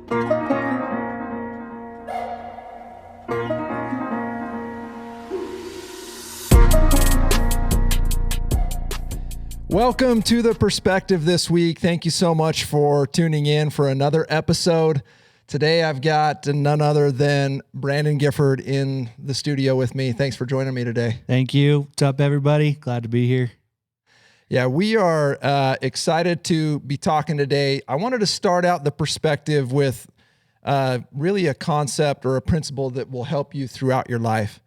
Welcome to The Perspective this week. Thank you so much for tuning in for another episode. Today I've got none other than Brandon Gifford in the studio with me. Thanks for joining me today. Thank you. What's up, everybody? Glad to be here. Yeah, we are excited to be talking today. I wanted to start out the perspective with really a concept or a principle that will help you throughout your life.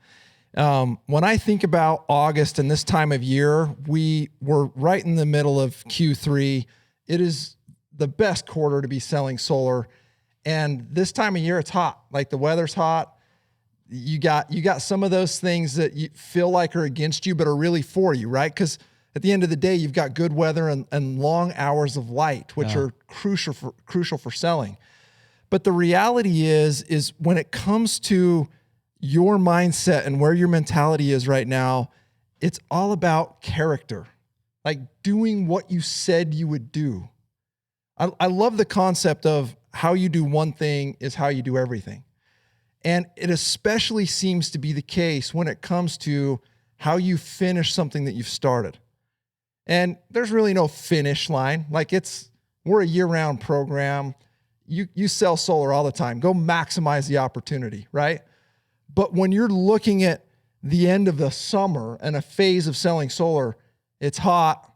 When I think about August and this time of year, we were right in the middle of Q3. It is the best quarter to be selling solar. And this time of year, it's hot. Like the weather's hot. You got some of those things that you feel like are against you, but are really for you, right? Because at the end of the day, you've got good weather and long hours of light, which are crucial for selling. But the reality is when it comes to your mindset and where your mentality is right now, it's all about character, like doing what you said you would do. I love the concept of how you do one thing is how you do everything. And it especially seems to be the case when it comes to how you finish something that you've started. And there's really no finish line. Like we're a year-round program. You sell solar all the time. Go maximize the opportunity, right? But when you're looking at the end of the summer and a phase of selling solar, it's hot,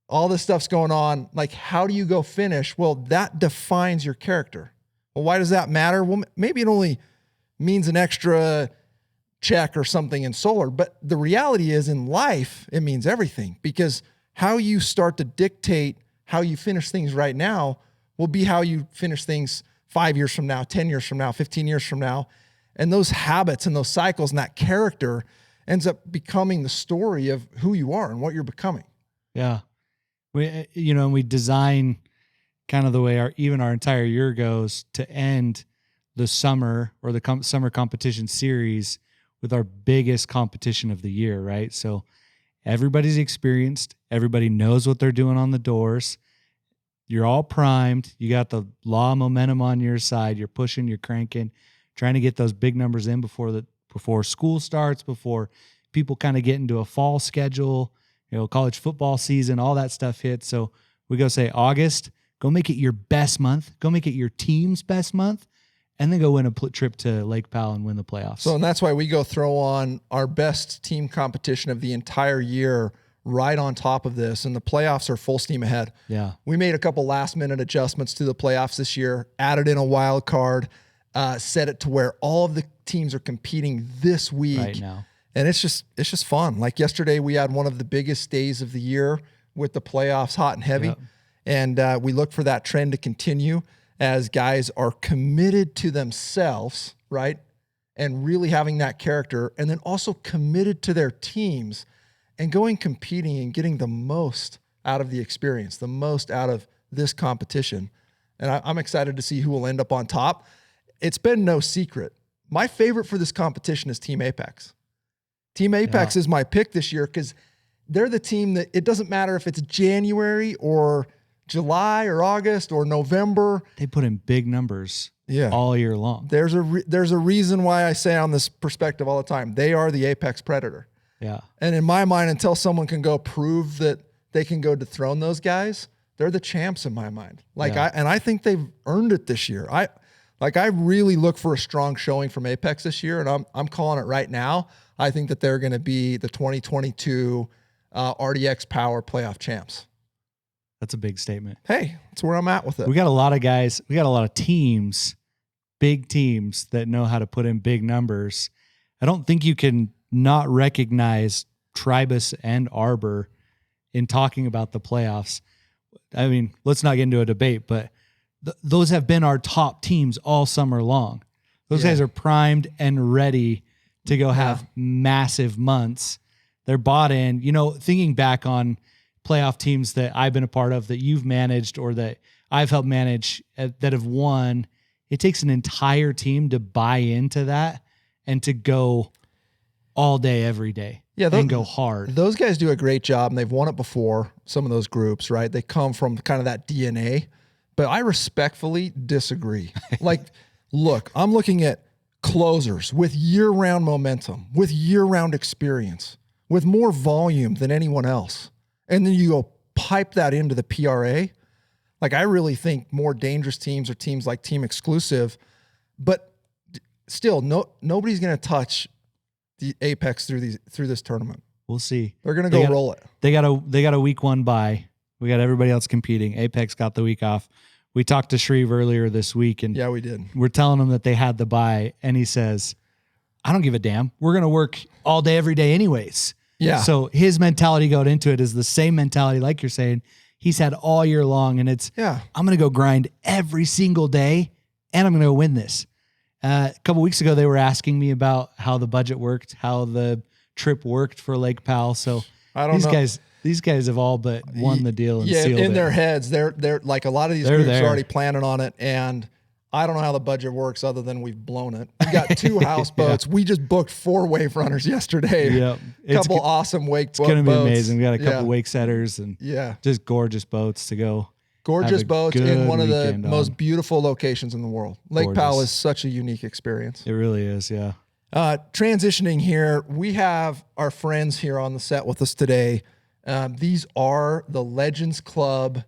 all this stuff's going on. Like, how do you go finish? Well, that defines your character. Well, why does that matter? Well, maybe it only means an extra check or something in solar, but the reality is in life, it means everything, because how you start to dictate how you finish things right now will be how you finish things 5 years from now, 10 years from now, 15 years from now. And those habits and those cycles and that character ends up becoming the story of who you are and what you're becoming. Yeah. We design kind of the way our entire year goes to end the summer or the summer competition series with our biggest competition of the year, right? So everybody's experienced, everybody knows what they're doing on the doors. You're all primed. You got the law of momentum on your side. You're pushing, you're cranking, trying to get those big numbers in before school starts, before people kind of get into a fall schedule, college football season, all that stuff hits. So we go say August, go make it your best month, go make it your team's best month, and then go win a trip to Lake Powell and win the playoffs. So, and that's why we go throw on our best team competition of the entire year right on top of this, and the playoffs are full steam ahead. Yeah. We made a couple last minute adjustments to the playoffs this year, added in a wild card, set it to where all of the teams are competing this week right now. And it's just fun. Like yesterday, we had one of the biggest days of the year with the playoffs hot and heavy. Yep. And we look for that trend to continue as guys are committed to themselves, right? And really having that character, and then also committed to their teams and going competing and getting the most out of the experience, the most out of this competition. And I'm excited to see who will end up on top. It's been no secret. My favorite for this competition is Team Apex. Team Apex is my pick this year because they're the team that it doesn't matter if it's January or July or August or November. They put in big numbers all year long. There's a reason why I say on this perspective all the time, they are the apex predator. Yeah. And in my mind, until someone can go prove that they can go dethrone those guys, they're the champs in my mind. I think they've earned it this year. I really look for a strong showing from Apex this year, and I'm calling it right now. I think that they're going to be the 2022 RDX Power playoff champs. That's a big statement. Hey, that's where I'm at with it. We got a lot of guys. We got a lot of teams, big teams that know how to put in big numbers. I don't think you can not recognize Tribus and Arbor in talking about the playoffs. I mean, let's not get into a debate, but those have been our top teams all summer long. Those guys are primed and ready to go have massive months. They're bought in. Thinking back on playoff teams that I've been a part of, that you've managed or that I've helped manage that have won, it takes an entire team to buy into that and to go all day, every day. And go hard. Those guys do a great job, and they've won it before, some of those groups, right? They come from kind of that DNA. but I respectfully disagree. Like, look, I'm looking at closers with year-round momentum, with year-round experience, with more volume than anyone else. And then you go pipe that into the PRA. Like, I really think more dangerous teams are teams like Team Exclusive, but still nobody's going to touch the Apex through this tournament. We'll see. They're going to go roll it. They got a week 1 bye. We got everybody else competing. Apex got the week off. We talked to Shreve earlier this week, and yeah, we did. We're telling him that they had the bye, and he says, I don't give a damn. We're going to work all day, every day anyways. Yeah. So his mentality going into it is the same mentality, like you're saying, he's had all year long, and it's, I'm going to go grind every single day, and I'm going to go win this. A couple weeks ago, they were asking me about how the budget worked, how the trip worked for Lake Powell. So I don't know. These guys have all but won the deal and sealed it. In their heads, they're like, a lot of these groups are already planning on it, and I don't know how the budget works other than we've blown it. We got 2 houseboats. We just booked 4 wave runners yesterday. Yep. A couple awesome wake boats. It's going to be amazing. We got a couple wake setters and just gorgeous boats to go. Gorgeous boats in one of the most beautiful locations in the world. Lake Powell is such a unique experience. It really is, yeah. Transitioning here, we have our friends here on the set with us today. These are the Legends Club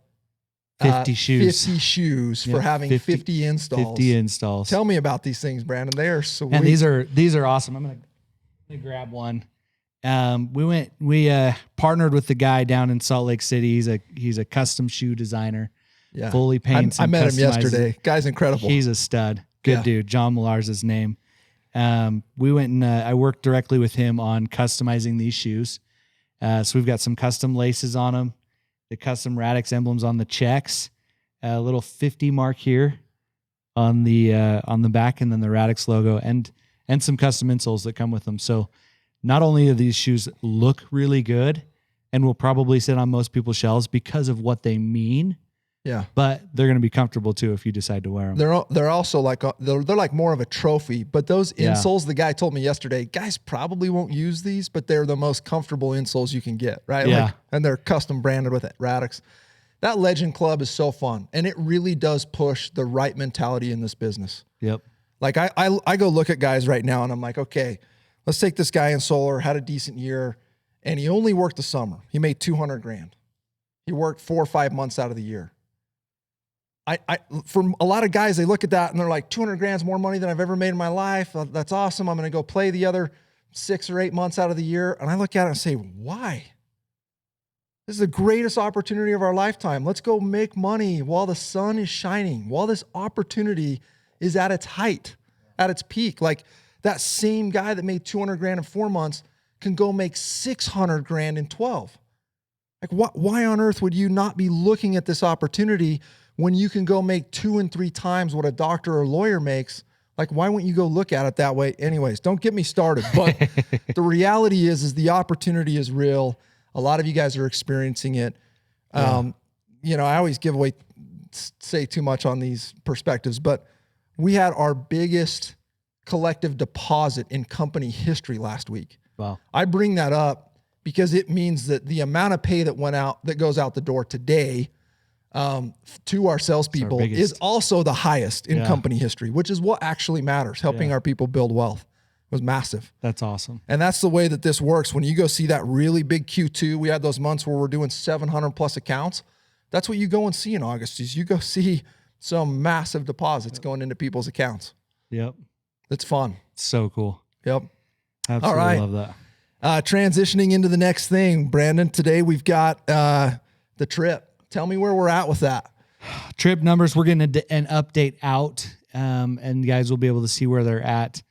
50 shoes. 50 shoes for having 50 installs. 50 installs. Tell me about these things, Brandon. They are sweet. And these are awesome. I'm gonna grab one. We partnered with the guy down in Salt Lake City. He's a custom shoe designer. Yeah. Fully paints. I met him yesterday. Guy's incredible. He's a stud. Good dude. John Millar's his name. We went and I worked directly with him on customizing these shoes. So we've got some custom laces on them, the custom Radix emblems on the checks, a little 50 mark here on the back, and then the Radix logo, and some custom insoles that come with them. So not only do these shoes look really good and will probably sit on most people's shelves because of what they mean, but they're going to be comfortable too if you decide to wear them. They're also like they're like more of a trophy. But those insoles, the guy told me yesterday, guys probably won't use these, but they're the most comfortable insoles you can get, right? Yeah. And they're custom branded with Radix. That Legend Club is so fun, and it really does push the right mentality in this business. Yep. Like I go look at guys right now, and I'm like, okay, let's take this guy in solar, had a decent year, and he only worked the summer. He made $200,000. He worked 4 or 5 months out of the year. For a lot of guys, they look at that and they're like, $200,000 is more money than I've ever made in my life. That's awesome. I'm going to go play the other 6 or 8 months out of the year. And I look at it and say, why? This is the greatest opportunity of our lifetime. Let's go make money while the sun is shining, while this opportunity is at its height, at its peak. Like that same guy that made $200,000 in 4 months can go make $600,000 in 12. Like why on earth would you not be looking at this opportunity when you can go make 2 and 3 times what a doctor or lawyer makes? Like, why wouldn't you go look at it that way? Anyways, don't get me started. But the reality is the opportunity is real. A lot of you guys are experiencing it. You know, I always say too much on these perspectives, but we had our biggest collective deposit in company history last week. Wow. I bring that up because it means that the amount of pay that goes out the door today to our salespeople is also the highest in company history, which is what actually matters. Helping our people build wealth was massive. That's awesome. And that's the way that this works. When you go see that really big Q2, we had those months where we're doing 700 plus accounts. That's what you go and see in August is you go see some massive deposits going into people's accounts. Yep. It's fun. It's so cool. Yep. Absolutely. All right. Love that. Transitioning into the next thing, Brandon, today we've got the trip. Tell me where we're at with that. Trip numbers, we're getting an update out, and guys will be able to see where they're at.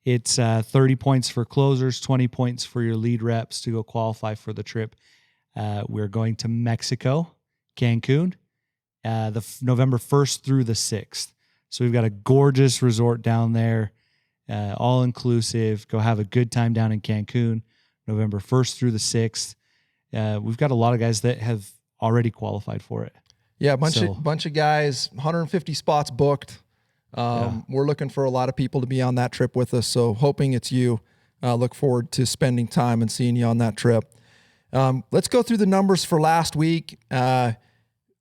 It's 30 points for closers, 20 points for your lead reps to go qualify for the trip. We're going to Mexico, Cancun, November 1st through the 6th. So we've got a gorgeous resort down there, all inclusive. Go have a good time down in Cancun, November 1st through the 6th. We've got a lot of guys that have already qualified for it. Yeah, a bunch of guys, 150 spots booked. We're looking for a lot of people to be on that trip with us. So hoping it's you. Look forward to spending time and seeing you on that trip. Let's go through the numbers for last week.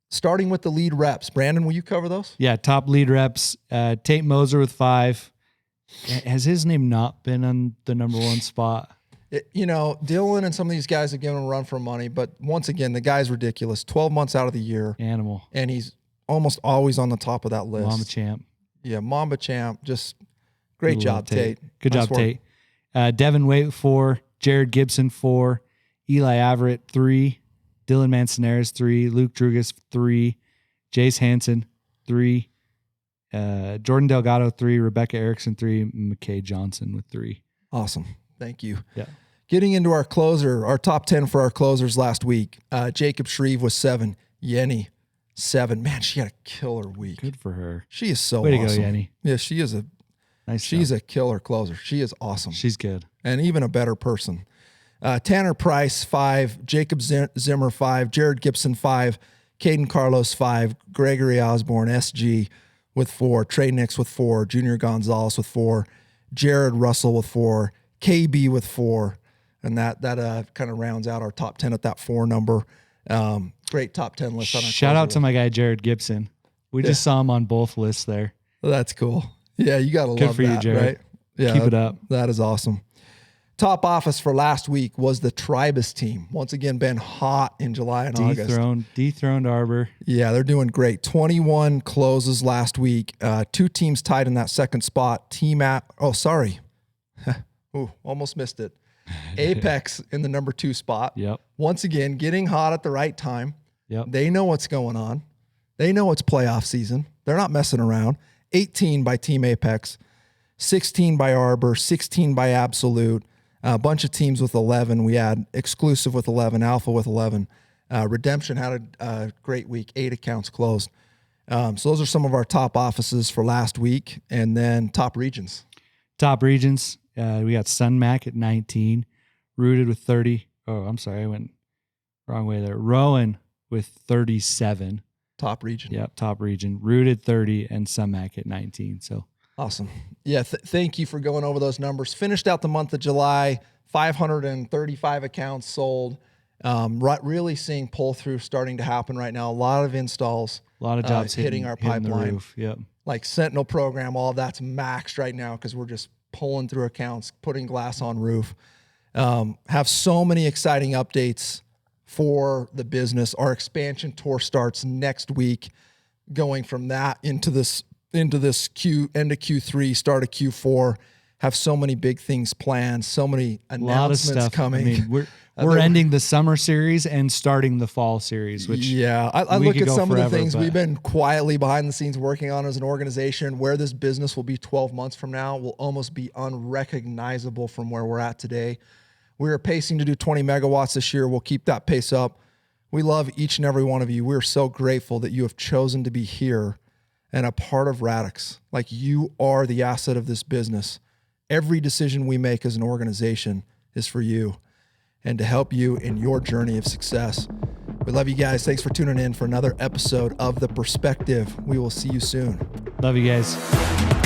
starting with the lead reps. Brandon, will you cover those? Yeah, top lead reps. Tate Moser with 5. Has his name not been on the number 1 spot? Dylan and some of these guys have given him a run for money, but once again, the guy's ridiculous. 12 months out of the year. Animal. And he's almost always on the top of that list. Mamba champ. Yeah, Mamba champ. Just great job, Tate. Good job, Tate. Devin Waite 4. Jared Gibson 4. Eli Averett 3. Dylan Manzanares 3. Luke Drugas 3. Jace Hansen 3. Jordan Delgado 3. Rebecca Erickson 3. McKay Johnson with 3. Awesome. Thank you. Yeah. Getting into our closer, our top 10 for our closers last week. Jacob Shreve was 7. Yenny 7. Man, she had a killer week. Good for her. She is so Way awesome. to go, Yenny. Yeah, she is she's a killer closer. She is awesome. She's good. And even a better person. Tanner Price 5, Jacob Zimmer 5, Jared Gibson 5, Caden Carlos 5, Gregory Osborne SG with 4, Trey Nix with 4, Junior Gonzalez with 4, Jared Russell with 4, KB with 4, and that kind of rounds out our top 10 at that 4 number. Great top 10 list. Shout out to my guy Jared Gibson. We just saw him on both lists there. That's cool. Yeah, you gotta Good love for you, that, Jared. right? Yeah, Keep it up. That is awesome. Top office for last week was the Tribus team. Once again, been hot in July and August. Dethroned Arbor. Yeah, they're doing great. 21 closes last week. 2 teams tied in that second spot. Almost missed it. Apex in the number 2 spot. Yep. Once again, getting hot at the right time. Yep. They know what's going on. They know it's playoff season. They're not messing around. 18 by Team Apex, 16 by Arbor, 16 by Absolute. A bunch of teams with 11. We had Exclusive with 11, Alpha with 11. Redemption had a great week, 8 accounts closed. So those are some of our top offices for last week. And then top regions. Top regions, we got Sunmac at 19, Rooted with 30. Oh, I'm sorry, I went wrong way there. Rowan with 37. Top region. Yep, top region. Rooted 30 and Sunmac at 19. So awesome. Yeah, thank you for going over those numbers. Finished out the month of July, 535 accounts sold. Really seeing pull-through starting to happen right now. A lot of installs. A lot of jobs hitting our hitting pipeline. the roof. Yep. Like Sentinel program, all of that's maxed right now because we're just pulling through accounts, putting glass on roof. Have so many exciting updates for the business. Our expansion tour starts next week, going from that into this end of Q3, start of Q4. Have so many big things planned, so many announcements coming. I mean, we're ending the summer series and starting the fall series, which I look at some of the things but we've been quietly behind the scenes working on as an organization. Where this business will be 12 months from now will almost be unrecognizable from where we're at today. We are pacing to do 20 megawatts this year. We'll keep that pace up. We love each and every one of you. We're so grateful that you have chosen to be here and a part of Radix. Like, you are the asset of this business. Every decision we make as an organization is for you and to help you in your journey of success. We love you guys. Thanks for tuning in for another episode of The Perspective. We will see you soon. Love you guys.